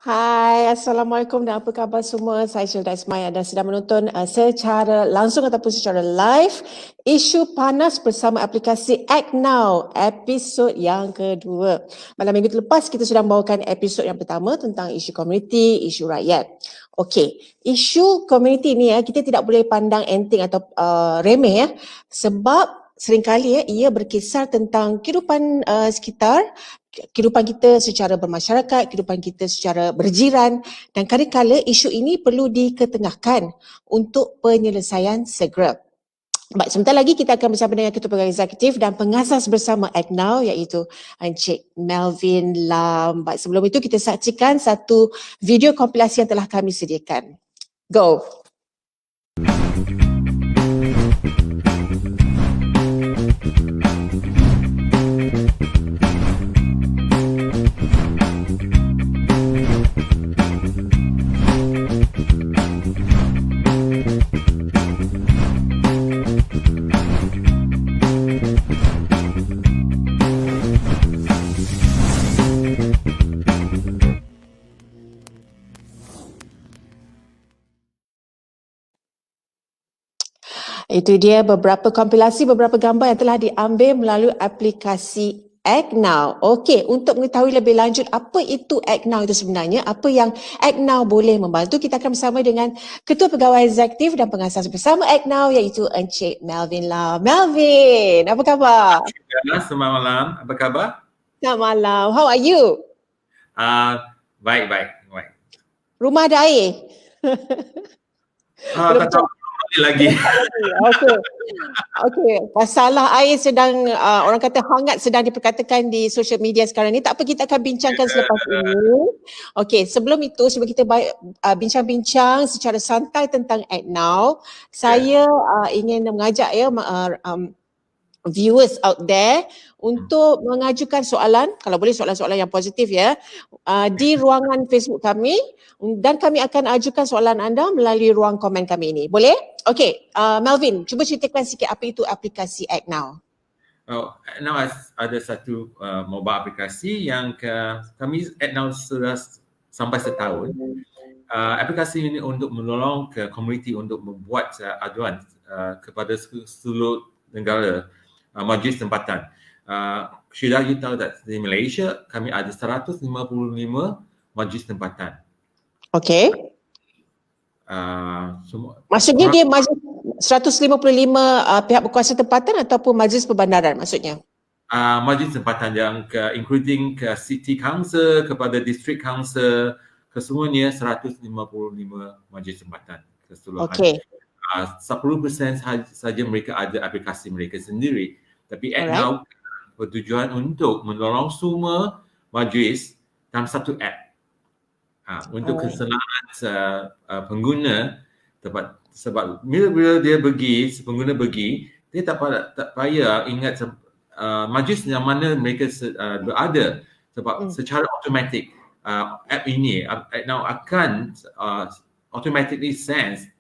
Hai, Assalamualaikum dan apa khabar semua? Saya Syilda Ismail dan sedang menonton secara langsung ataupun secara live isu panas bersama aplikasi Act Now, episod yang kedua. Malam minggu lepas kita sudah membawakan episod yang pertama tentang isu komuniti, isu rakyat. Okey, isu komuniti ni kita tidak boleh pandang enteng atau remeh sebab seringkali ia berkisar tentang kehidupan sekitar, kehidupan kita secara bermasyarakat, kehidupan kita secara berjiran, dan kadang-kadang isu ini perlu diketengahkan untuk penyelesaian segera. Baik, sebentar lagi kita akan bersama dengan Ketua Pegawai Eksekutif dan pengasas bersama Act Now iaitu Encik Melvin Lam. Baik, sebelum itu kita saksikan satu video kompilasi yang telah kami sediakan. Go! Itu dia beberapa kompilasi, beberapa gambar yang telah diambil melalui aplikasi Act Now. Okey, untuk mengetahui lebih lanjut apa itu Act Now itu sebenarnya, apa yang Act Now boleh membantu, kita akan bersama dengan Ketua Pegawai Eksekutif dan pengasas bersama Act Now iaitu Encik Melvin Lam. Melvin, apa khabar? Selamat malam, apa khabar? Selamat malam, how are you? Baik. Rumah ada air? Tak tahu lagi. Okey. Masalah air sedang orang kata hangat sedang diperkatakan di social media sekarang ni. Tak apa, kita akan bincangkan selepas ini. Okey, sebelum kita bincang-bincang secara santai tentang Act Now, saya ingin mengajak viewers out there untuk mengajukan soalan, kalau boleh soalan-soalan yang positif di ruangan Facebook kami, dan kami akan ajukan soalan anda melalui ruang komen kami ini. Boleh? Okey, Melvin, cuba ceritakan sikit apa itu aplikasi Act Now. Act Now ada satu mobile aplikasi yang kami Act Now sudah sampai setahun. Aplikasi ini untuk menolong ke komuniti untuk membuat aduan kepada seluruh negara majlis tempatan. Syilda, you tahu that di Malaysia kami ada 155 majlis tempatan. Okey. Maksudnya dia majlis 155 pihak berkuasa tempatan ataupun majlis perbandaran maksudnya? Majlis tempatan yang including ke city council, kepada district council, kesemuanya 155 majlis tempatan keseluruhan. Okey. 10% saja mereka ada aplikasi mereka sendiri. Tapi Act Now bertujuan untuk menolong semua majlis dalam satu app. Untuk kesenangan pengguna, sebab bila dia pengguna pergi, dia tak payah ingat majlis yang mana mereka berada, sebab secara automatik app ini, Act Now akan automatically sense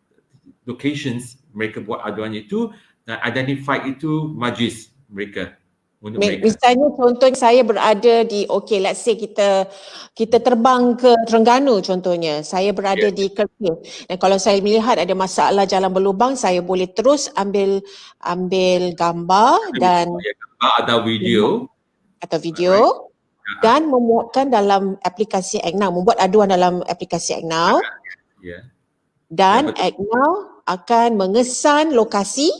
locations mereka buat aduan itu dan identify itu majlis mereka untuk mereka. Misalnya contohnya saya berada di let's say kita terbang ke Terengganu contohnya. Saya berada di Kertih. Dan kalau saya melihat ada masalah jalan berlubang, saya boleh terus ambil gambar dan atau video dan memuatkan dalam aplikasi Act Now, membuat aduan dalam aplikasi Act Now. Dan Act Now akan mengesan lokasi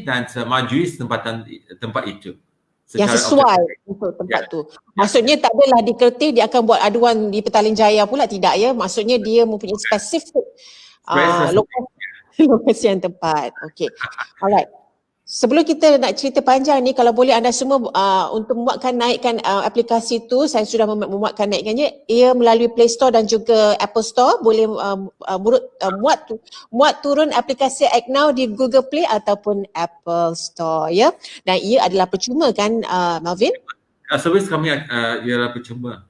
dan majlis tempat itu yang sesuai untuk tempat tu. Maksudnya tak adalah di Kertih dia akan buat aduan di Petaling Jaya pula, tidak ya. Maksudnya dia mempunyai spesifik lokasi yang tepat. Okey. Alright. Sebelum kita nak cerita panjang ni, kalau boleh anda semua untuk naikkan aplikasi tu, saya sudah naikkannya. Ia melalui Play Store dan juga Apple Store. Boleh muat turun aplikasi Act Now di Google Play ataupun Apple Store ya. Dan ia adalah percuma kan, Melvin? Servis kami ialah percuma.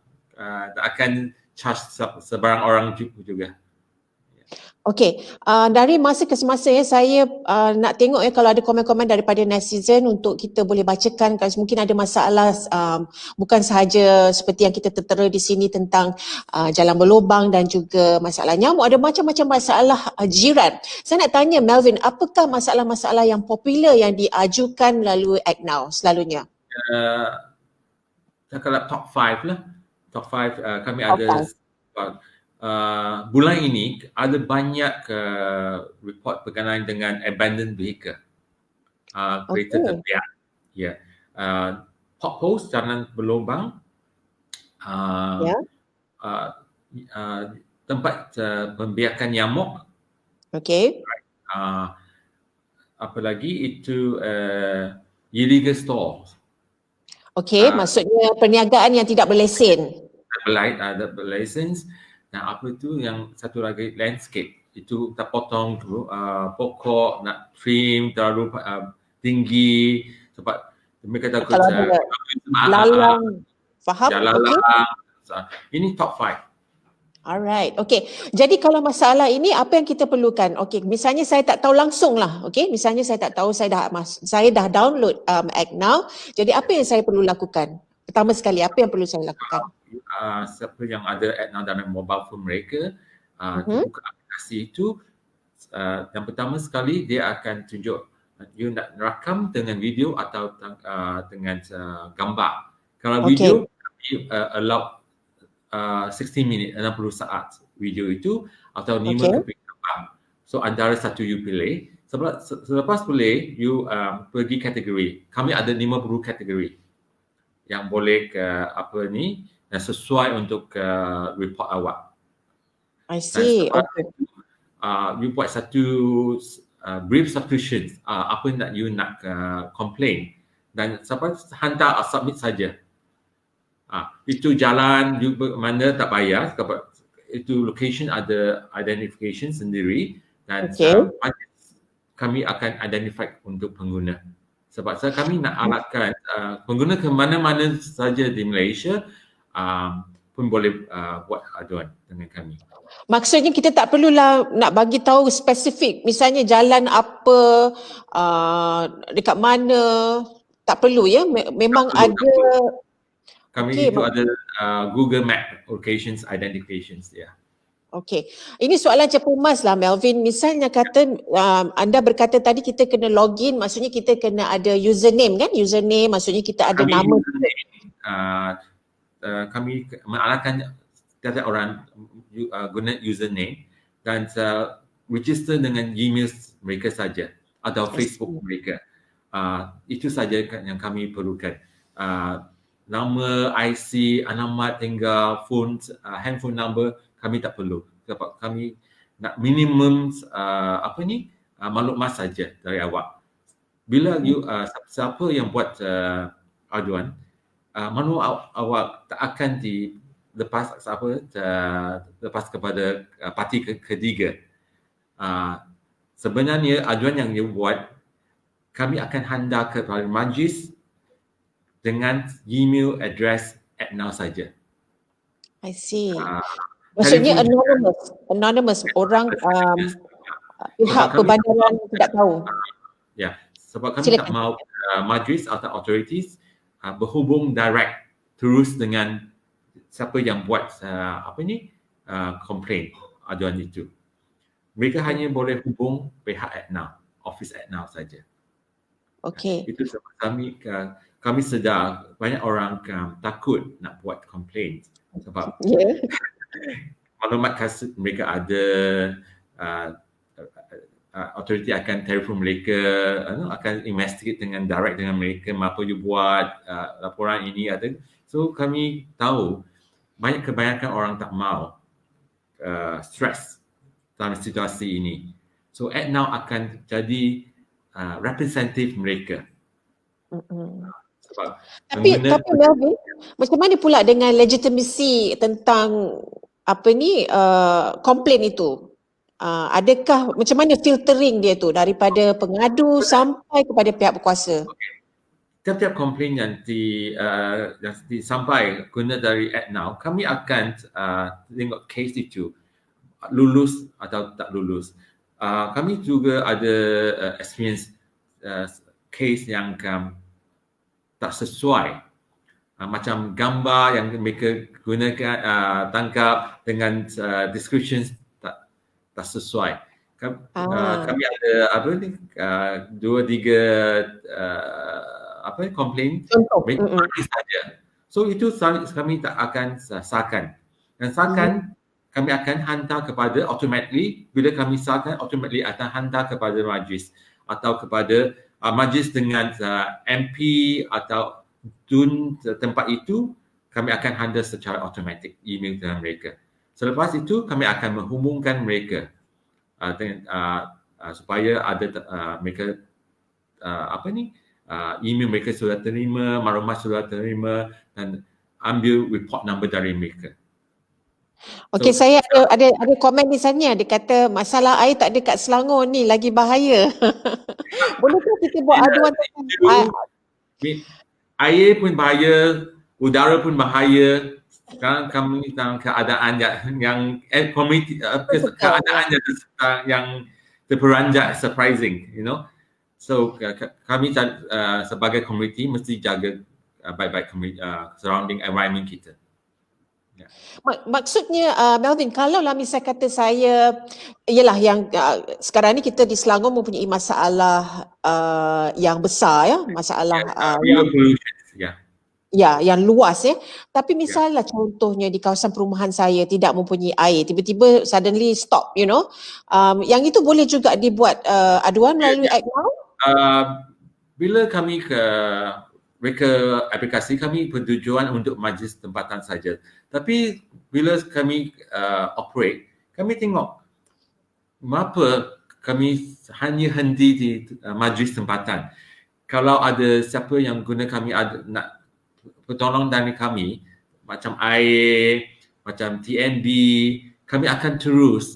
Tak akan charge sebarang orang juga. Okey, dari masa ke semasa saya nak tengok kalau ada komen-komen daripada netizen untuk kita boleh bacakan kalau mungkin ada masalah bukan sahaja seperti yang kita tertera di sini tentang jalan berlubang dan juga masalah nyamuk, ada macam-macam masalah jiran. Saya nak tanya Melvin, apakah masalah-masalah yang popular yang diajukan melalui Act Now selalunya? Kalau top 5 lah. Top 5 kami Top ada five. bulan ini ada banyak report berkenaan dengan abandoned vehicle. Kereta Okey. terbiak. Ya. Potholes, jalan berlubang. Ya. Tempat pembiakan nyamuk. Okey. Apa lagi itu illegal stores. Okey, maksudnya perniagaan yang tidak berlesen. Berlicense. Dan apa tu yang satu lagi landscape. Itu tak potong tu pokok nak trim terlalu tinggi sebab mereka takut Kalau ada lalang, faham? jalalang. Okay. Ini top 5. Alright, okay. Jadi kalau masalah ini apa yang kita perlukan? Okay, misalnya saya tak tahu langsung lah. Okay, misalnya saya tak tahu, saya dah download Act Now. Jadi apa yang saya perlu lakukan? Pertama sekali, apa yang perlu saya lakukan? Siapa yang ada Act Now dalam mobile phone mereka, buka aplikasi itu, yang pertama sekali dia akan tunjuk you nak rakam dengan video atau dengan gambar. Kalau video, allow 60 minit, 60 saat video itu atau 5 keping gambar. So antara satu you pilih. Selepas pilih, you pergi kategori. Kami ada 50 kategori yang boleh sesuai untuk report awak. I see. Okay. You buat satu brief subscription, apa yang you nak complain dan sampai hantar submit saja. Itu jalan mana tak payah sebab itu location ada identification sendiri dan kami akan identify untuk pengguna. Sebab kami nak alatkan pengguna ke mana-mana saja di Malaysia pun boleh buat aduan dengan kami. Maksudnya kita tak perlulah nak bagi tahu spesifik, misalnya jalan apa, dekat mana, tak perlu ya. Memang ada. Kami itu ada Google Map locations identifications ya. Okey. Ini soalan cepu emas lah Melvin. Misalnya kata anda berkata tadi kita kena login, maksudnya kita kena ada username kan? Username maksudnya kita ada nama. Kami mengalatkan setiap orang guna username dan register dengan Gmail mereka saja atau Facebook mereka. Itu saja yang kami perlukan. Nama, IC, alamat tinggal, phone, handphone number kami tak perlu. Sebab kami nak minimum maklumat saja dari awak. Bila you siapa yang buat aduan, maklumat awak tak akan dilepas lepas kepada parti ketiga. Sebenarnya aduan yang you buat kami akan hantar kepada majlis dengan email address Act Now saja. I see. Maksudnya anonymous. Orang pihak perbandaran tidak tahu. Ya, sebab kami tak mahu majlis atau authorities berhubung direct terus dengan siapa yang buat komplain aduan itu. Mereka hanya boleh hubung pihak Act Now, Office Act Now saja. Okey. Itu sebab kami sedar banyak orang takut nak buat komplain sebab maklumat kasut mereka ada, authority akan telefon mereka, akan investigate dengan direct dengan mereka, apa you buat, laporan ini ada. So kami tahu kebanyakan orang tak mahu stress dalam situasi ini. So Act Now akan jadi representatif mereka. Tapi Melvin, macam mana pula dengan legitimasi tentang komplain itu? Adakah macam mana filtering dia tu daripada pengadu sampai kepada pihak berkuasa? Tiap-tiap komplain yang sampai guna dari Act Now, kami akan tengok case itu. lulus atau tak lulus. Kami juga ada experience case yang tak sesuai. Macam gambar yang mereka gunakan tangkap dengan descriptions tak sesuai. Kami ada apa ni 2-3 komplain mereka bagi saja. So itu kami tak akan sahkan. Dan sahkan kami akan hantar kepada automatically, bila kami sahkan automatically akan hantar kepada majlis atau kepada majlis dengan MP atau DUN tempat itu, kami akan handle secara automatik email dengan mereka. Selepas itu kami akan menghubungkan mereka supaya ada mereka email mereka sudah terima, maklumat sudah terima dan ambil report number dari mereka. Okey, saya ada komen di sana, dia kata masalah air tak ada kat Selangor ni lagi bahaya. Bolehkah kita buat aduan tentang air pun bahaya, udara pun bahaya. Sekarang kami dalam keadaan yang keadaan yang terperanjat, surprising, you know. So kami sebagai komuniti mesti jaga baik-baik surrounding environment kita. Yeah. Maksudnya Melvin, kalau lah misal kata saya ialah yang sekarang ni kita di Selangor mempunyai masalah yang besar ya, masalah yang luas ya. Tapi misalnya contohnya di kawasan perumahan saya tidak mempunyai air, tiba-tiba suddenly stop, you know. Yang itu boleh juga dibuat aduan melalui Act Now? Bila kami mereka aplikasi kami bertujuan untuk majlis tempatan saja. Tapi bila kami operate, kami tengok mengapa kami hanya henti di majlis tempatan. Kalau ada siapa yang guna kami nak pertolongan dari kami, macam air, macam TNB, kami akan terus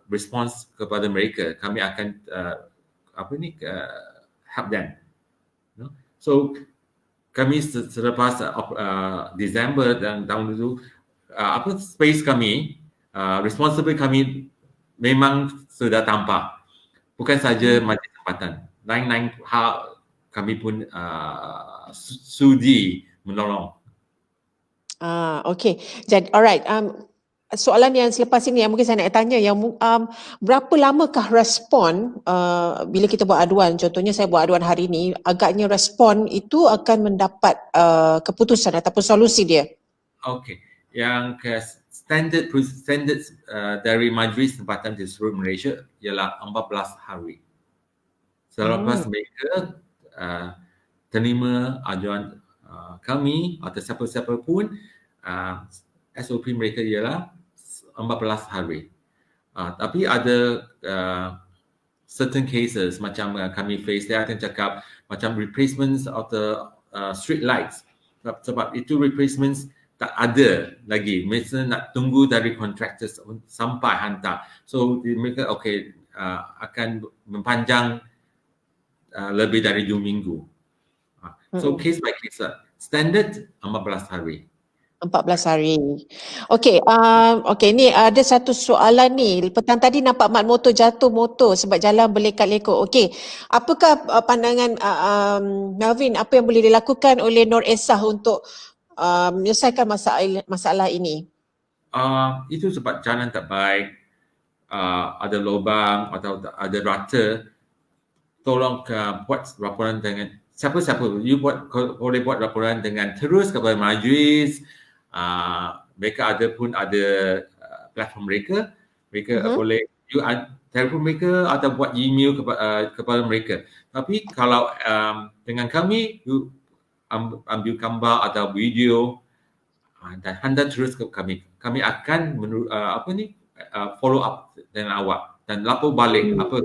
respons kepada mereka. Kami akan help them. So kami selepas Disember dan tahun itu space kami, responsible kami memang sudah tampak. Bukan saja majlis tempatan. Lain-lain hal kami pun sudi menolong. Okay. Jadi alright. Soalan yang selepas ini yang mungkin saya nak tanya, yang berapa lamakah respon bila kita buat aduan? Contohnya saya buat aduan hari ini, agaknya respon itu akan mendapat keputusan ataupun solusi dia. Okey. Yang standard dari majlis tempatan di seluruh Malaysia ialah 14 hari. Selepas mereka terima aduan kami atau siapa-siapa pun, SOP mereka ialah 14 hari. Tapi ada certain cases macam kami face, saya akan cakap macam replacements of the street lights. Sebab itu replacements tak ada lagi. Mereka nak tunggu dari contractors sampai hantar. So mereka akan mempanjang lebih dari 2 minggu. So case by case lah. Standard 14 hari. 14 hari. Okey, ni ada satu soalan ni. Petang tadi nampak mat motor jatuh motor sebab jalan berlekak-lekuk. Okey, apakah pandangan Melvin, apa yang boleh dilakukan oleh Nur Esah untuk menyelesaikan masalah ini? Itu sebab jalan tak baik, ada lubang atau ada rata. Tolong buat laporan dengan siapa-siapa. Boleh buat laporan dengan terus kepada majlis. Mereka ada platform mereka. Mereka boleh telefon mereka atau buat email kepada mereka. Tapi kalau dengan kami, ambil gambar atau video dan hantar terus ke kami. Kami akan follow up dengan awak dan lapor balik apa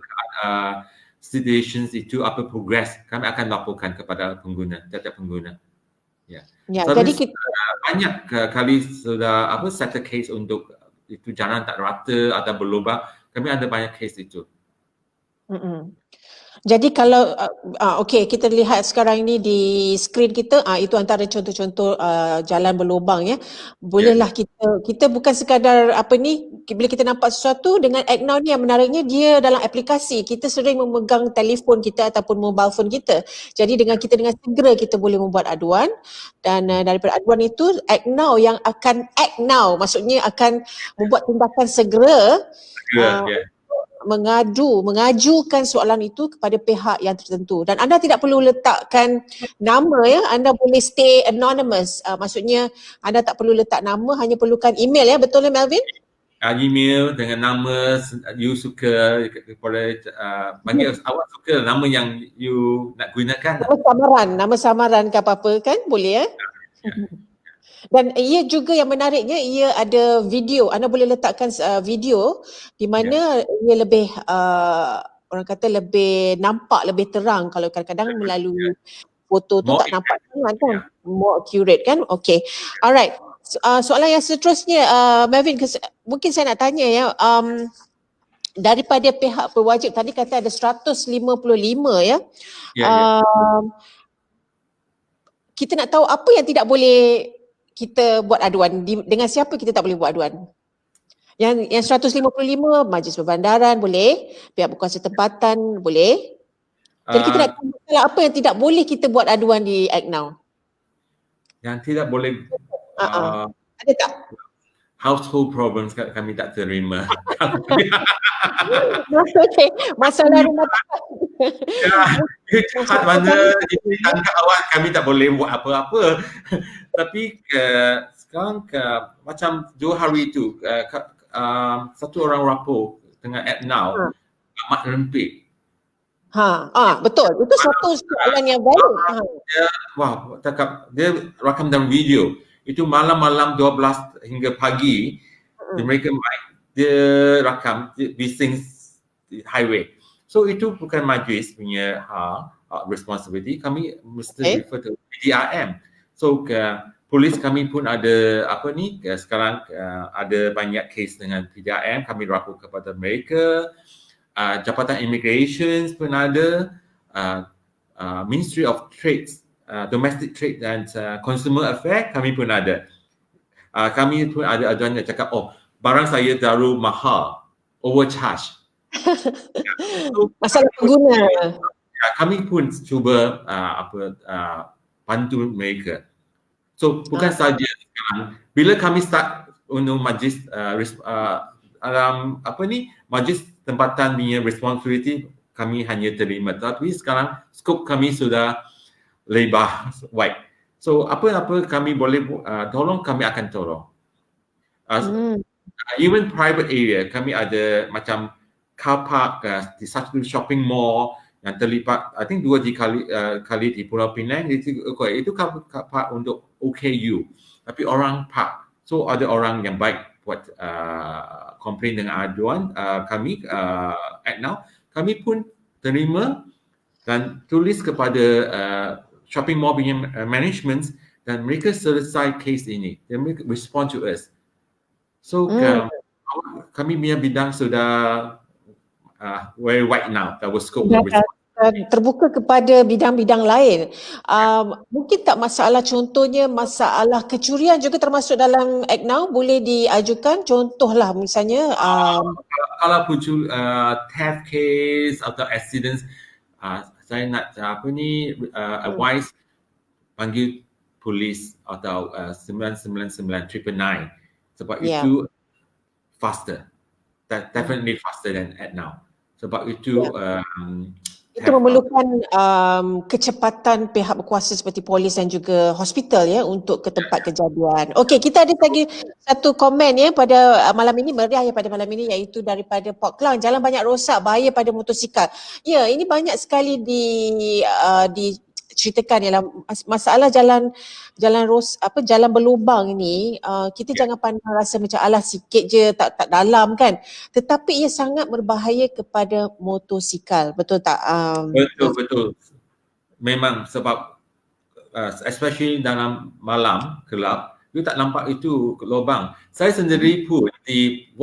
situations itu, apa progress, kami akan laporkan kepada pengguna, tiap-tiap pengguna. Jadi kita banyak kali sudah settle case untuk itu jalan tak rata atau berlubang. Kami ada banyak case itu. Mm-mm. Jadi kalau okey, kita lihat sekarang ini di skrin kita, itu antara contoh-contoh jalan berlubang ya. Bolehlah kita bukan sekadar apa ni, bila kita nampak sesuatu dengan Act Now ni, yang menariknya dia dalam aplikasi. Kita sering memegang telefon kita ataupun mobile phone kita. Jadi dengan segera kita boleh membuat aduan, dan daripada aduan itu Act Now yang akan act now, maksudnya akan membuat tindakan segera mengajukan soalan itu kepada pihak yang tertentu, dan anda tidak perlu letakkan nama ya, anda boleh stay anonymous, maksudnya anda tak perlu letak nama, hanya perlukan email ya, betul ya Melvin? Email dengan nama you suka kepada bagi awak suka nama yang you nak gunakan. Nama samaran ke apa-apa kan, boleh ya? Dan ia juga yang menariknya, ia ada video. Anda boleh letakkan video di mana ia lebih orang kata lebih nampak, lebih terang. Kalau kadang-kadang melalui foto tu tak nampak sangat kan, more accurate kan. Okay, alright. Soalan yang seterusnya, Melvin, mungkin saya nak tanya ya, daripada pihak pewajib tadi kata ada 155 ya. Kita nak tahu apa yang tidak boleh kita buat aduan, dengan siapa kita tak boleh buat aduan. Yang 155, Majlis Perbandaran boleh, pihak berkuasa tempatan boleh. Jadi kita nak tahu apa yang tidak boleh kita buat aduan di Act Now. Yang tidak boleh ada tak? Household problems kami tak terima. Okay. Masalah rumah tangga. Cepat mana tangga awak kami tak boleh buat apa-apa. Tapi sekarang macam 2 hari itu satu orang rapor tengah Act Now amat rempit. Betul. Itu satu soalan yang valid. Dia rakam dalam video. Itu malam-malam 12 hingga pagi mereka dia rakam bising highway. So itu bukan majlis punya responsibility. Kami mesti refer to PDRM. So polis kami pun ada sekarang ada banyak kes dengan PDRM. Kami rapor kepada mereka. Jabatan Immigration pun ada. Ministry of Trade, Domestic Trade dan Consumer Affairs kami pun ada. Kami pun ada aduan yang cakap, barang saya terlalu mahal, overcharge. Masalah pengguna. Kami pun cuba bantu mereka. So bukan saja sekarang, bila kami start untuk majlis majlis tempatan punya responsibility kami hanya terima, tapi sekarang skop kami sudah lebar wide. So apa-apa kami boleh tolong, kami akan tolong. Even private area, kami ada macam car park di satu shopping mall yang terlibat, I think 2 kali di Pulau Pinang. Itu car park untuk OKU, tapi orang park. So ada orang yang baik buat komplain dengan aduan kami Act Now. Kami pun terima dan tulis kepada shopping mall punya management, dan mereka selesai kes ini. Dan mereka respond to us. So kami punya bidang sudah very wide now. That was scope. Terbuka kepada bidang-bidang lain. Mungkin tak masalah, contohnya masalah kecurian juga termasuk dalam Act Now, boleh diajukan. Contohlah misalnya kalau muncul theft case atau accidents, saya nak advice panggil polis atau 999 sebab itu faster, definitely faster than Act Now. Sebab itu itu memerlukan kecepatan pihak berkuasa seperti polis dan juga hospital ya untuk ke tempat kejadian. Okey, kita ada lagi satu komen ya pada malam ini, meriah ya pada malam ini, iaitu daripada Port Klang. Jalan banyak rosak, bahaya pada motosikal. Ya, ini banyak sekali diceritakan ialah masalah jalan berlubang ini. Kita jangan pandang rasa macam alah sikit je, tak dalam kan, tetapi ia sangat berbahaya kepada motosikal, betul tak? Betul. Memang sebab especially dalam malam gelap, you tak nampak itu lubang. Saya sendiri pun di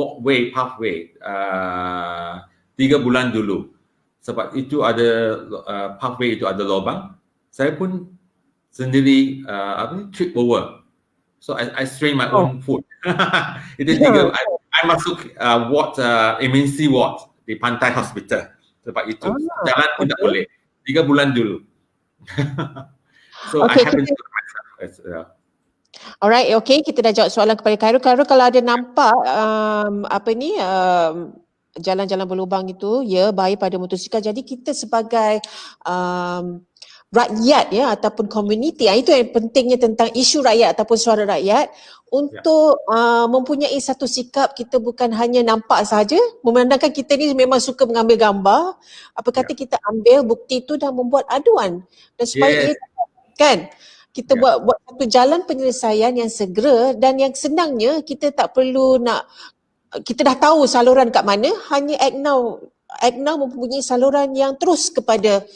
pathway 3 bulan dulu. sebab itu ada pathway itu ada lubang, saya pun sendiri trip over. So I strain my own foot. Itu tiga. I masuk ward emergency ward di Pantai Hospital. Sebab itu jalan pun tak boleh. 3 bulan dulu. So I haven't to myself as well. Alright, okay, kita dah jawab soalan kepada Khairul. Khairul, kalau ada nampak jalan-jalan berlubang itu, ya, bahaya pada motosikal. Jadi kita sebagai rakyat, ya, ataupun komuniti, itu yang pentingnya tentang isu rakyat ataupun suara rakyat, untuk mempunyai satu sikap. Kita bukan hanya nampak saja, memandangkan kita ni memang suka mengambil gambar, apa kata kita ambil bukti itu dan membuat aduan, dan supaya kan kita buat satu jalan penyelesaian yang segera, dan yang senangnya kita tak perlu nak, kita dah tahu saluran kat mana, hanya Act Now mempunyai saluran yang terus kepada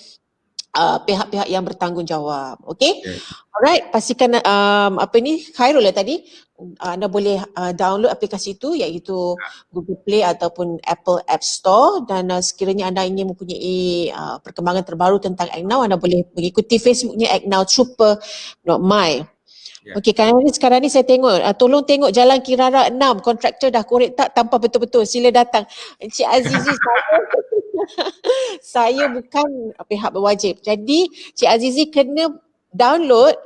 pihak-pihak yang bertanggungjawab. Okay? Alright, pastikan Khairul lah tadi, anda boleh download aplikasi itu, iaitu Google Play ataupun Apple App Store, dan sekiranya anda ingin mempunyai perkembangan terbaru tentang Act Now, anda boleh mengikuti Facebooknya Act Now Trooper.my. Okey, sekarang ni saya tengok, tolong tengok Jalan Kirara 6, kontraktor dah korek tak tanpa betul-betul, sila datang. Encik Azizi, saya bukan pihak berwajib. Jadi Cik Azizi kena download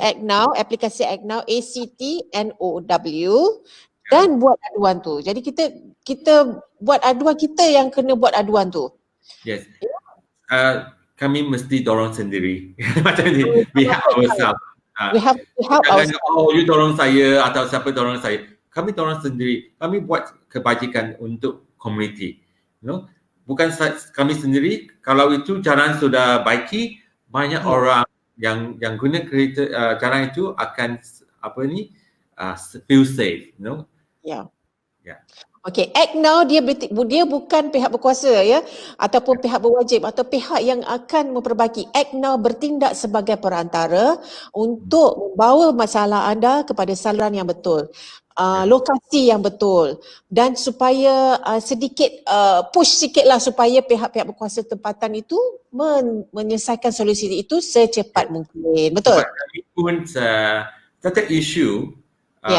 Act Now, aplikasi Act Now, ACTNOW, dan buat aduan tu. Jadi kita buat aduan, kita yang kena buat aduan tu. Yes. Kami mesti dorong sendiri. Macam ni, we help ourselves. We have to help ourselves. Oh, you dorong saya atau siapa dorong saya. Kami dorong sendiri. Kami buat kebajikan untuk komuniti. Bukan kami sendiri. Kalau itu jalan sudah baiki, banyak orang yang guna kereta jalan itu akan feel safe. Yeah. Okay, Act Now dia bukan pihak berkuasa, ya, ataupun pihak berwajib atau pihak yang akan memperbaiki. Act Now bertindak sebagai perantara untuk membawa masalah anda kepada saluran yang betul, lokasi yang betul, dan supaya sedikit push sikitlah supaya pihak-pihak berkuasa tempatan itu menyelesaikan solusi itu secepat mungkin. Betul? Kami pun setiap isu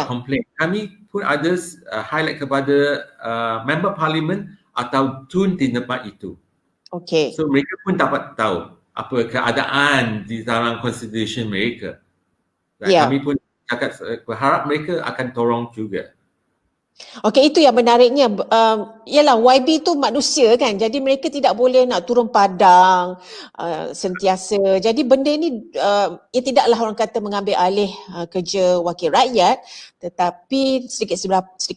komplain, kami pun ada highlight kepada member parlimen atau tun di tempat itu. Okay. So mereka pun dapat tahu apa keadaan di dalam constitution mereka. Kami pun berharap mereka akan tolong juga. Okey, itu yang menariknya. Yalah, YB tu manusia kan, jadi mereka tidak boleh nak turun padang sentiasa. Jadi benda ni tidaklah orang kata mengambil alih kerja wakil rakyat, tetapi sedikit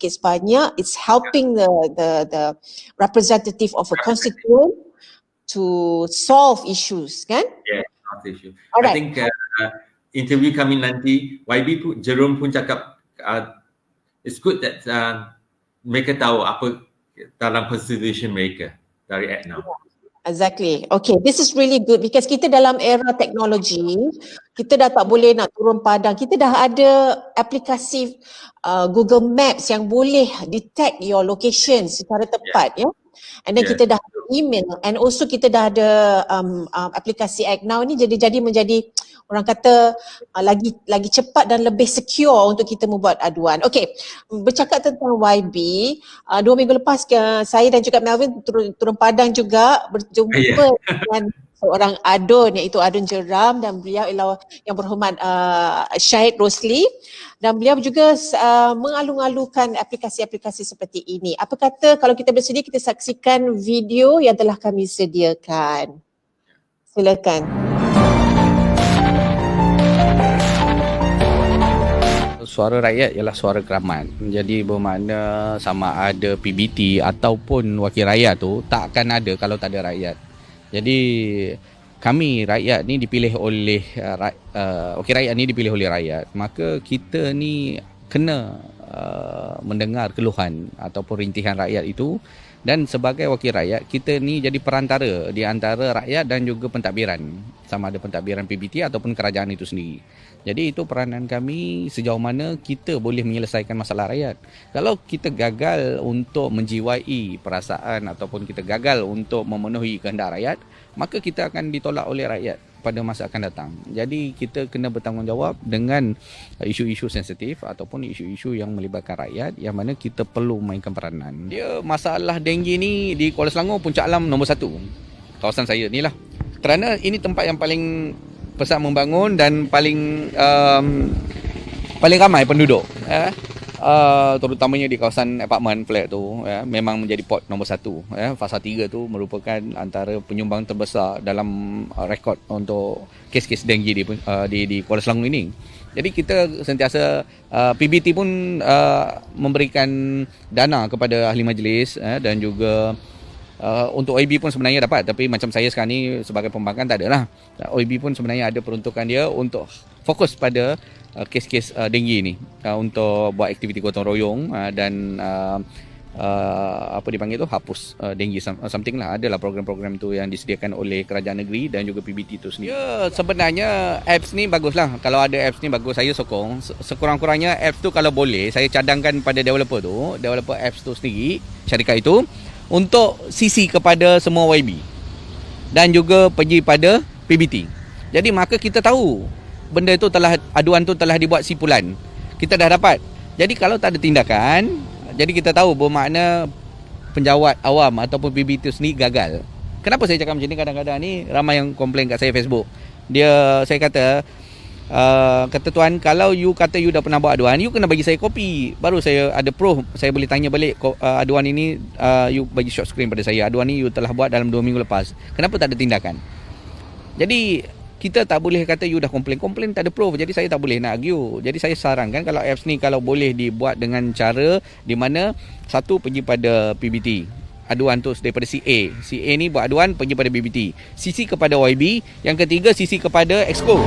sebanyak it's helping the representative of a constituent to solve issues, kan? Yeah, solve issue. Alright. I think interview kami nanti, YB pun, Jerome pun cakap it's good that mereka tahu apa dalam constitution mereka dari Act Now. Exactly. Okay, this is really good because kita dalam era teknologi, kita dah tak boleh nak turun padang. Kita dah ada aplikasi Google Maps yang boleh detect your location secara tepat, ya. And then kita dah ada email, and also kita dah ada aplikasi Act Now ni jadi menjadi orang kata lagi cepat dan lebih secure untuk kita membuat aduan. Okey, bercakap tentang YB, 2 minggu lepas saya dan juga Melvin turun padang juga berjumpa dengan seorang adun, iaitu Adun Jeram, dan beliau ialah yang berhormat Syahid Rosli, dan beliau juga mengalu-alukan aplikasi-aplikasi seperti ini. Apa kata kalau kita bersedia kita saksikan video yang telah kami sediakan. Silakan. Suara rakyat ialah suara keramat. Jadi bermakna sama ada PBT ataupun wakil rakyat tu tak akan ada kalau tak ada rakyat. Jadi kami rakyat ni dipilih oleh wakil rakyat ni dipilih oleh rakyat. Maka kita ni kena mendengar keluhan ataupun rintihan rakyat itu Dan sebagai wakil rakyat, kita ni jadi perantara di antara rakyat dan juga pentadbiran, sama ada pentadbiran PBT ataupun kerajaan itu sendiri. Jadi itu peranan kami sejauh mana kita boleh menyelesaikan masalah rakyat. Kalau kita gagal untuk menjiwai perasaan ataupun kita gagal untuk memenuhi kehendak rakyat, maka kita akan ditolak oleh rakyat pada masa akan datang. Jadi kita kena bertanggungjawab dengan isu-isu sensitif ataupun isu-isu yang melibatkan rakyat yang mana kita perlu mainkan peranan. Dia masalah denggi ni di Kuala Selangor puncak alam nombor 1. Kawasan saya ni lah. Kerana ini tempat yang paling pesat membangun dan paling ramai penduduk. Terutamanya di kawasan apartmen flat tu, memang menjadi port nombor 1. Fasa 3 tu merupakan antara penyumbang terbesar dalam rekod untuk kes-kes denggi di Kuala Selangor ini. Jadi kita sentiasa PBT pun memberikan dana kepada ahli majlis dan juga untuk OIB pun sebenarnya dapat, tapi macam saya sekarang ni sebagai pembangkang tak ada lah. OIB pun sebenarnya ada peruntukan dia untuk fokus pada kes-kes denggi ni, untuk buat aktiviti gotong royong dan apa dipanggil tu, hapus denggi something lah. Adalah program-program tu yang disediakan oleh kerajaan negeri dan juga PBT tu sendiri. Sebenarnya apps ni bagus lah. Kalau ada apps ni bagus, saya sokong. Sekurang-kurangnya apps tu kalau boleh saya cadangkan pada developer apps tu sendiri, syarikat itu, untuk sisi kepada semua YB dan juga pergi pada PBT. Jadi maka kita tahu benda itu aduan tu telah dibuat sipulan. Kita dah dapat. Jadi kalau tak ada tindakan, jadi kita tahu bermakna penjawat awam ataupun PBT sendiri gagal. Kenapa saya cakap macam ni? Kadang-kadang ni ramai yang komplain kat saya Facebook. Saya kata, kata tuan, kalau you kata you dah pernah buat aduan, you kena bagi saya kopi. Baru saya ada proof. Saya boleh tanya balik, aduan ini you bagi short screen pada saya. Aduan ni you telah buat dalam 2 minggu lepas. Kenapa tak ada tindakan? Jadi kita tak boleh kata you dah komplain tak ada proof. Jadi saya tak boleh nak argue. Jadi saya sarankan kalau apps ni kalau boleh dibuat dengan cara di mana satu pergi pada PBT, aduan tu daripada CA ni buat aduan pergi pada PBT, sisi kepada YB, yang ketiga sisi kepada Exco.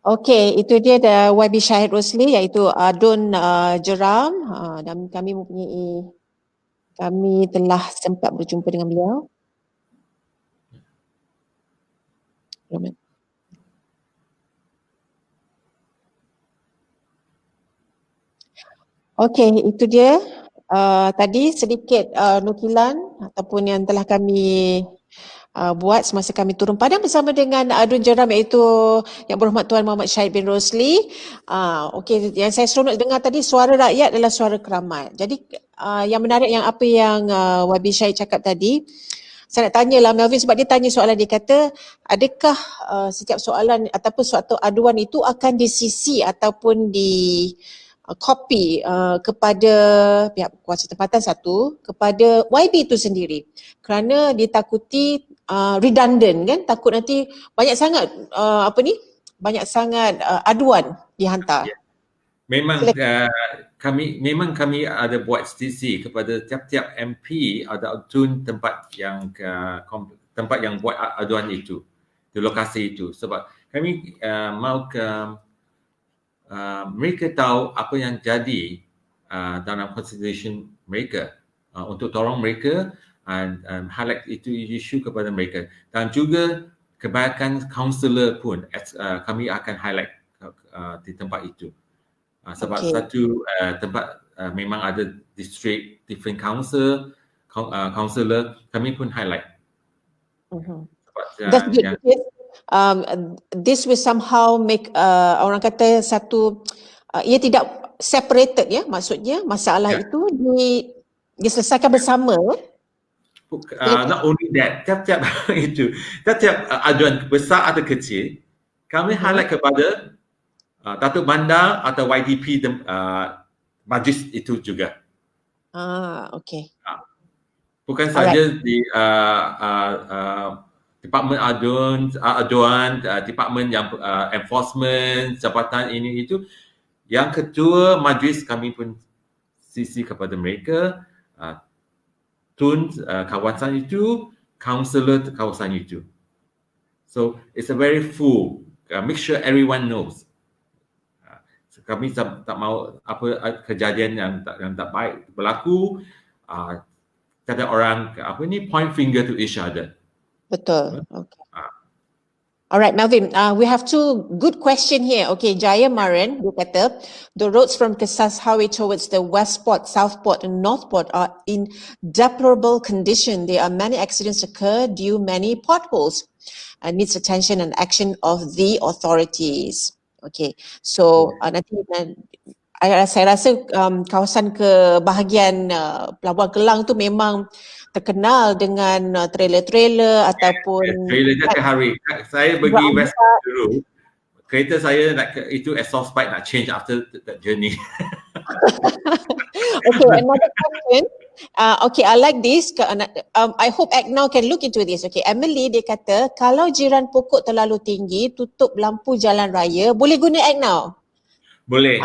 Okey, itu dia YB Syahid Rosli, iaitu Adun Jeram, dan kami telah sempat berjumpa dengan beliau. Okey, itu dia tadi sedikit nukilan ataupun yang telah kami buat semasa kami turun padang bersama dengan Adun Jeram, iaitu Yang Berhormat Tuan Muhammad Syahid bin Rosli. Okey, yang saya seronok dengar tadi, suara rakyat adalah suara keramat. Jadi yang menarik yang apa yang YB Syahid cakap tadi, saya nak tanyalah Melvin, sebab dia tanya soalan, dia kata adakah setiap soalan ataupun suatu aduan itu akan disisi ataupun di copy kepada pihak kuasa tempatan satu, kepada YB itu sendiri, kerana ditakuti redundant kan, takut nanti banyak sangat aduan dihantar. Yeah. Memang kami ada buat sisi kepada tiap-tiap MP ada adun tempat yang buat aduan itu, di lokasi itu, sebab kami mahu mereka tahu apa yang jadi dalam constitution mereka, untuk tolong mereka and highlight itu isu kepada mereka, dan juga kebanyakan kaunselor pun kami akan highlight di tempat itu. Sebab satu tempat memang ada district different counselor, kami pun highlight. That's good. This will somehow make orang kata satu ia tidak separated ya, maksudnya masalah itu diselesaikan bersama. Not only that, tiap-tiap aduan besar atau kecil, kami highlight kepada Datuk Bandar atau YDP majlis itu juga. Okey. Bukan saja di Department aduan, Department yang enforcement, jabatan ini itu. Yang kedua, majlis kami pun sisi kepada mereka, kawasan itu, kaunselor kawasan itu. So it's a very full. Make sure everyone knows. Kami tak mahu apa kejadian yang tak baik berlaku. Ada orang point finger to each other. Betul. Okay. Alright, Melvin, we have two good question here. Okay, Jaya Maran, dia kata, the roads from Kesas Highway towards the West Port, South Port and North Port are in deplorable condition. There are many accidents occur due many potholes and needs attention and action of the authorities. Okay, so nanti saya rasa kawasan ke bahagian Pelabuhan Kelang tu memang terkenal dengan trailer-trailer ataupun trailer dia hari. Saya pergi West dulu. Kereta saya itu exhaust pipe nak change after that journey. Okay, another question. Okay, I like this. I hope ACNOW can look into this. Okay, Emily dia kata kalau jiran pokok terlalu tinggi tutup lampu jalan raya, boleh guna ACNOW? Boleh.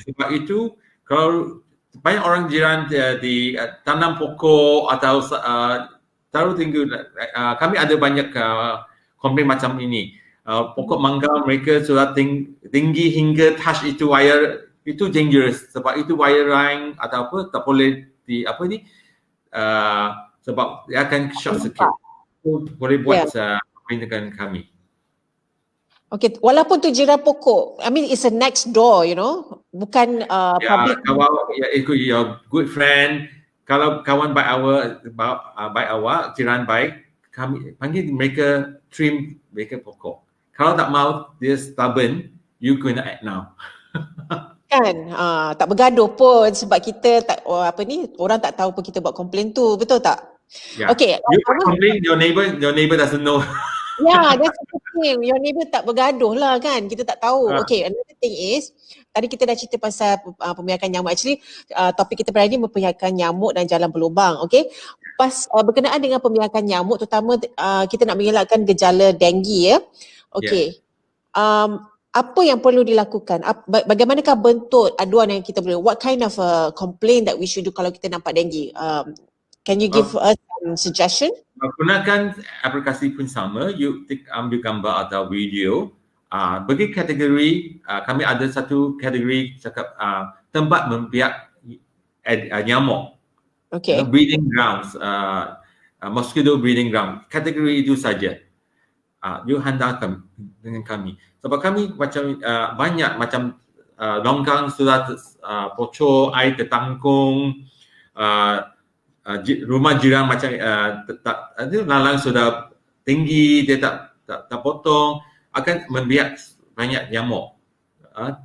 Sebab itu kalau banyak orang jiran di tanam pokok atau terlalu tinggi, kami ada banyak komplain macam ini. Pokok mangga mereka sudah tinggi hingga touch itu wire, itu dangerous sebab itu wire line atau apa tak boleh sebab dia akan short circuit. Boleh buat dengan kami. Okay, walaupun tu jiran pokok, I mean it's a next door, you know, bukan public. Kalau your good friend, kalau kawan baik awak, jiran baik, kami panggil mereka trim mereka pokok. Kalau tak mau, dia stubborn, you gonna act now. Kan, tak bergaduh pun sebab kita tak orang tak tahu pun kita buat komplain tu, betul tak? Yeah. Okay. You complain, your neighbor doesn't know. Yeah, that's the thing. Your neighbor tak bergaduh lah kan. Kita tak tahu. Okay, another thing is, tadi kita dah cerita pasal pemihakan nyamuk. Actually, topik kita pada hari ni memperlihatkan nyamuk dan jalan berlubang. Okay, berkenaan dengan pemihakan nyamuk, terutama kita nak mengelakkan gejala denggi ya. Okay. Apa yang perlu dilakukan? Bagaimanakah bentuk aduan yang kita boleh? What kind of complaint that we should do kalau kita nampak denggi? Can you give us some suggestion? Gunakan aplikasi pun sama. You ambil gambar atau video. Bagi kategori, kami ada satu kategori cakap tempat membiak nyamuk. Okay. Breeding grounds, mosquito breeding ground. Kategori itu saja. You hantarkan dengan kami. Sebab kami macam banyak macam longkang sudah bocor, air tertanggung, rumah jiran macam lalang sudah tinggi, dia tak potong, akan membiak banyak nyamuk,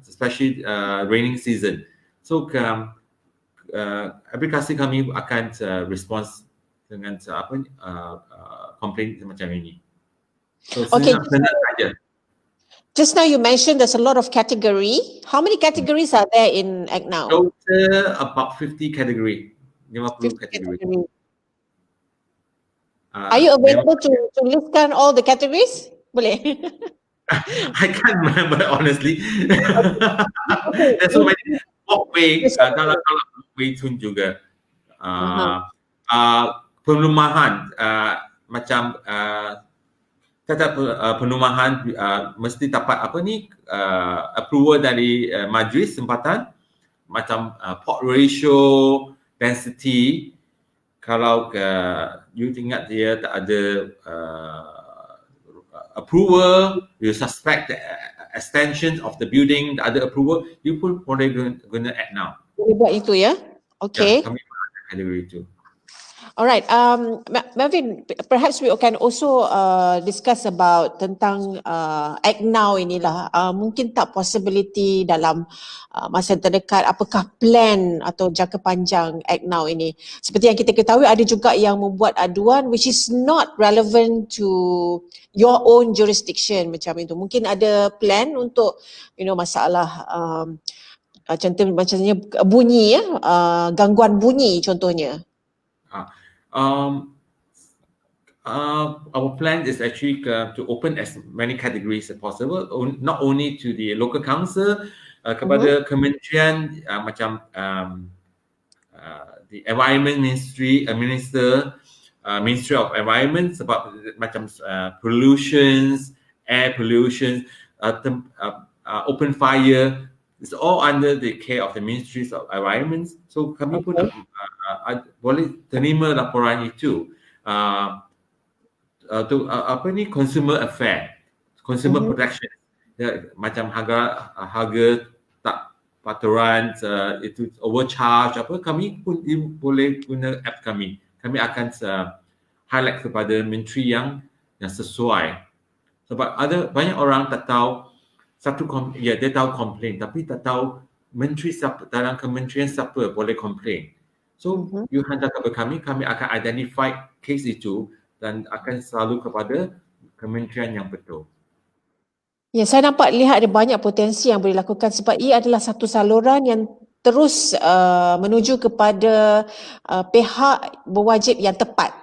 especially raining season. So aplikasi kami akan respons dengan komplain macam ini. So senang saja. Just now you mentioned there's a lot of category. How many categories are there in ACNOW? Total about 50 category. 50 category. Are you available to listkan all the categories? Boleh. I can't remember honestly. There's so many walkway. Kalau walkway pun juga. Perumahan macam tetap perumahan mesti dapat approval dari majlis tempatan macam plot ratio, density. Kalau you ingat dia tak ada approval, you suspect the extension of the building tak ada approval, you pun boleh guna ACNOW. Boleh buat itu ya? Okay. Ya, kami ada kategori itu. Alright, Melvin, perhaps we can also discuss about tentang ACNOW inilah. Mungkin tak possibility dalam masa terdekat, apakah plan atau jangka panjang ACNOW ini? Seperti yang kita ketahui, ada juga yang membuat aduan which is not relevant to your own jurisdiction macam itu. Mungkin ada plan untuk masalah contohnya bunyi gangguan bunyi contohnya. Our plan is actually to open as many categories as possible, not only to the local council, kepada kementerian macam the environment minister, Ministry of Environment sebab macam pollutions, air pollution, open fire, it's all under the care of the Ministries of Environment. So kami pun boleh terima laporan itu consumer affair, consumer protection. Macam harga tak paturan, itu overcharge kami pun boleh guna app kami. Kami akan highlight kepada menteri yang sesuai. Sebab ada banyak orang tak tahu dia tahu komplain tapi tak tahu menteri siapa dalam kementerian siapa boleh komplain. So you hantar kepada kami akan identify case itu dan akan selalu kepada kementerian yang betul. Ya, saya lihat ada banyak potensi yang boleh dilakukan sebab ia adalah satu saluran yang terus menuju kepada pihak berwajib yang tepat.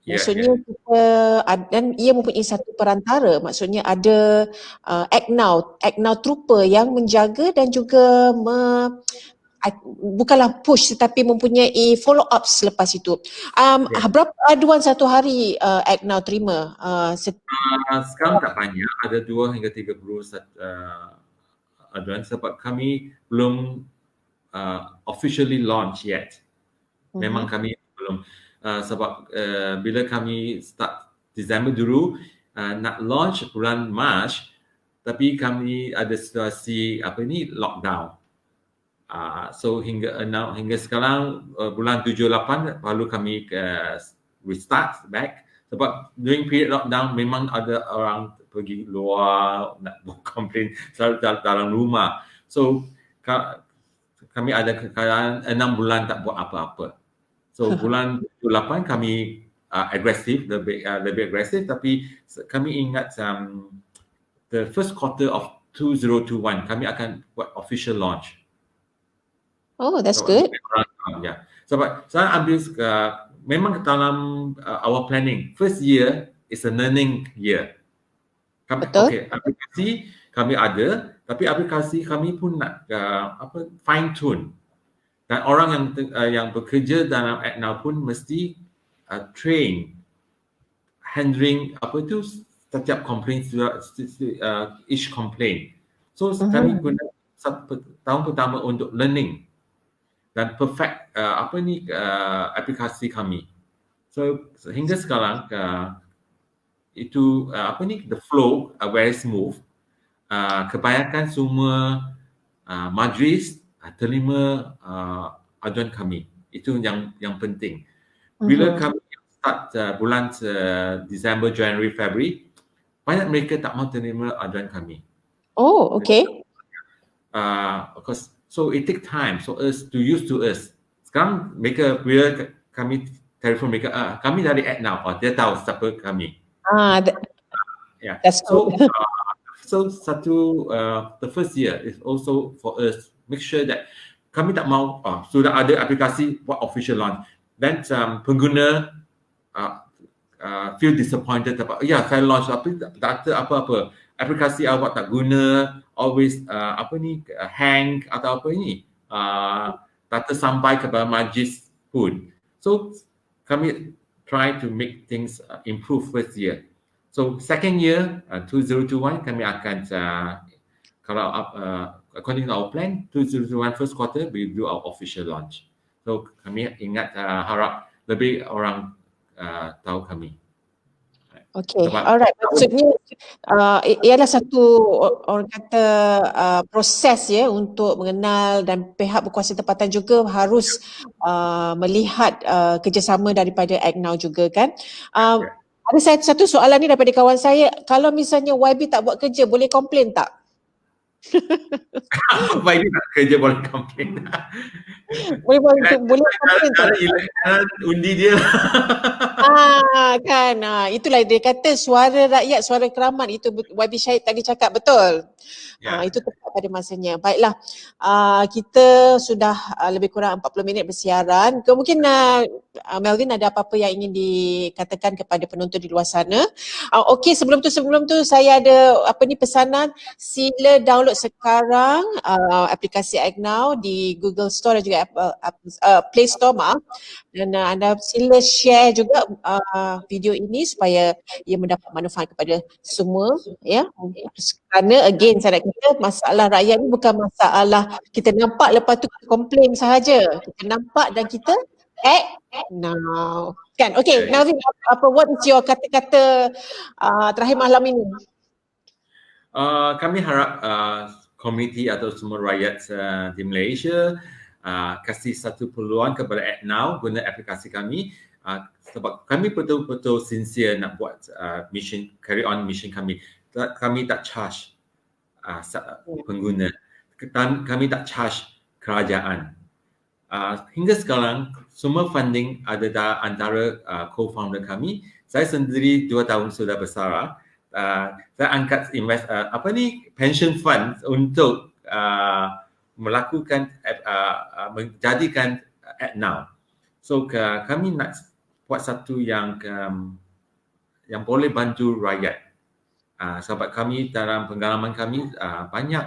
Maksudnya kita, dan ia mempunyai satu perantara, maksudnya ada Act Now Trooper yang menjaga dan juga bukanlah push tetapi mempunyai follow up selepas itu. Berapa aduan satu hari Act Now terima? Sekarang tak banyak, ada 2 hingga 30 aduan sebab kami belum officially launch yet. Memang kami belum sebab bila kami start Disember dulu nak launch bulan Mac, tapi kami ada situasi lockdown. So hingga sekarang bulan 7-8 baru kami restart back sebab during period lockdown memang ada orang pergi luar nak buat komplain dalam rumah. So kami ada kekayaan 6 bulan tak buat apa-apa. So bulan 8 kami lebih agresif tapi kami ingat the first quarter of 2021 kami akan buat official launch. Oh, that's good. Yeah. Sebab saya ambil memang dalam our planning first year is a learning year. Betul. Aplikasi kami ada tapi aplikasi kami pun nak fine tune. Dan orang yang bekerja dalam Act Now pun mesti train handling setiap complaint, each complaint. So kami guna tahun pertama untuk learning dan perfect aplikasi kami. So hingga sekarang itu the flow very smooth. Kebanyakan semua majlis terima aduan kami. Itu yang penting. Bila kami start bulan Disember, January, February, banyak mereka tak mau terima aduan kami. Oh, okay. So it take time for us to use to us. Sekarang mereka bila kami telefon mereka, kami dari Act Now, dia tahu siapa kami. That's good. So the first year is also for us make sure that kami tak mau sudah ada aplikasi buat official launch, then pengguna feel disappointed about saya launch tapi tak ada apa-apa, aplikasi awak tak guna, always hang atau tak sampai kepada majlis pun. So kami try to make things improve first year. So second year 2021 kami akan kalau according to our plan 2021 first quarter we do our official launch. So kami harap lebih orang tahu kami. Okay, alright. Maksudnya ialah satu orang kata proses untuk mengenal dan pihak berkuasa tempatan juga harus melihat kerjasama daripada Act Now juga kan. Ada satu soalan ni daripada kawan saya, kalau misalnya YB tak buat kerja boleh komplain tak? YB tak kerja boleh komplain. Boleh komplain tak? Undi dia. Itulah dia kata suara rakyat, suara keramat, itu YB Syahid tadi cakap betul. Itu tepat pada masanya. Baiklah, kita sudah lebih kurang 40 minit bersiaran. Mungkin Melvin ada apa-apa yang ingin dikatakan kepada penonton di luar sana? Okey, sebelum tu saya ada pesanan, sila download download sekarang aplikasi Act Now di Google Store dan juga Play Store, maaf. Dan anda sila share juga video ini supaya ia mendapat manfaat kepada semua, ya. Kerana again saya nak kata masalah rakyat ni bukan masalah kita nampak lepas tu kita komplain sahaja. Kita nampak dan kita act now. Kan? Okay, Melvin, what is your kata-kata terakhir malam ini? Kami harap komuniti atau semua rakyat di Malaysia kasih satu peluang kepada Act Now, guna aplikasi kami, sebab kami betul-betul sincere nak buat mission, carry on mission kami. Kami tak charge pengguna, kami tak charge kerajaan. Hingga sekarang semua funding ada antara co-founder kami. Saya sendiri 2 tahun sudah bersara. Saya angkat pension fund untuk melakukan menjadikan Act Now. So kami nak buat satu yang boleh bantu rakyat. Sebab kami dalam pengalaman kami banyak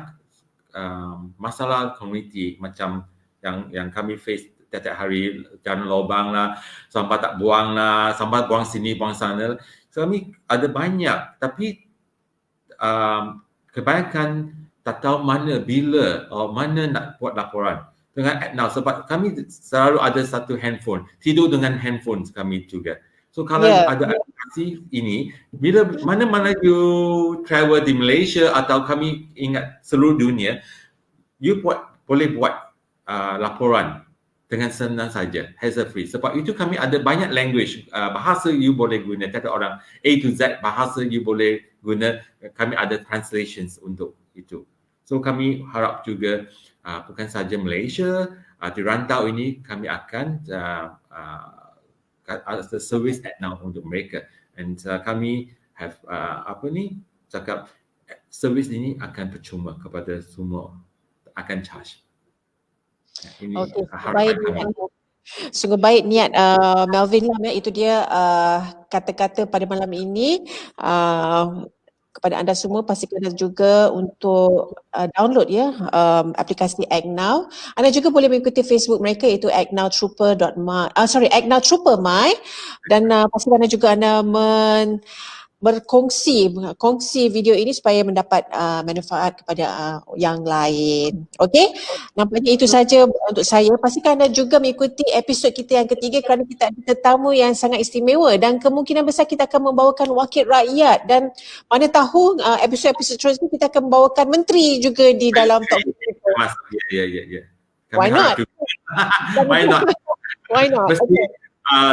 masalah komuniti macam yang kami face setiap hari, jalan lubang lah, sampah tak buang lah, sampah buang sini, buang sana. So, kami ada banyak, tapi kebanyakan tak tahu bila mana nak buat laporan dengan Act Now. Sebab kami selalu ada satu handphone, tidur dengan handphone kami juga. So kalau ada aplikasi ini, bila mana-mana you travel di Malaysia atau kami ingat seluruh dunia, you boleh buat laporan dengan senang saja, hassle free. Sebab itu kami ada banyak language, bahasa you boleh guna. Kata orang A to Z bahasa you boleh guna. Kami ada translations untuk itu. So kami harap juga bukan saja Malaysia, di rantau ini kami akan ada service Act Now untuk mereka. And kami have cakap service ini akan percuma kepada semua, akan charge. Ini harapan kami. Sungguh baik niat Melvin Lam, ya. Itu dia kata-kata pada malam ini. Kepada anda semua, pastikan anda juga untuk download aplikasi Act Now. Anda juga boleh mengikuti Facebook mereka, iaitu actnowtrooper.my, Act Now Trooper My, dan pastikan anda juga berkongsi video ini supaya mendapat manfaat kepada yang lain. Okey, nampaknya itu saja untuk saya. Pastikan anda juga mengikuti episod kita yang ketiga kerana kita ada tetamu yang sangat istimewa dan kemungkinan besar kita akan membawakan wakil rakyat, dan mana tahu episod-episod seterusnya kita akan membawakan menteri juga di dalam talk kita. Ya. Why not? Why not? Why not? Mesti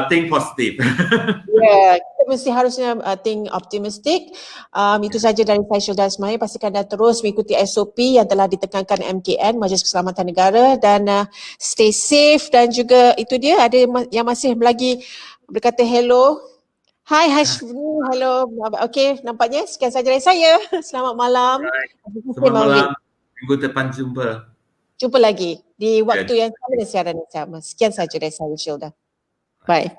think positive. Kita mesti harusnya think optimistic. Itu saja dari saya, Shilda Ismail. Pastikan anda terus mengikuti SOP yang telah ditekankan MKN, Majlis Keselamatan Negara, dan stay safe. Dan juga itu dia, ada yang masih lagi berkata hello. Hai Hashmi, hello. Okey, nampaknya sekian saja dari saya. Selamat malam. Selamat malam. Minggu depan Jumpa lagi di waktu yang sama dan siaran yang sama. Sekian saja dari saya, Shilda. Bye.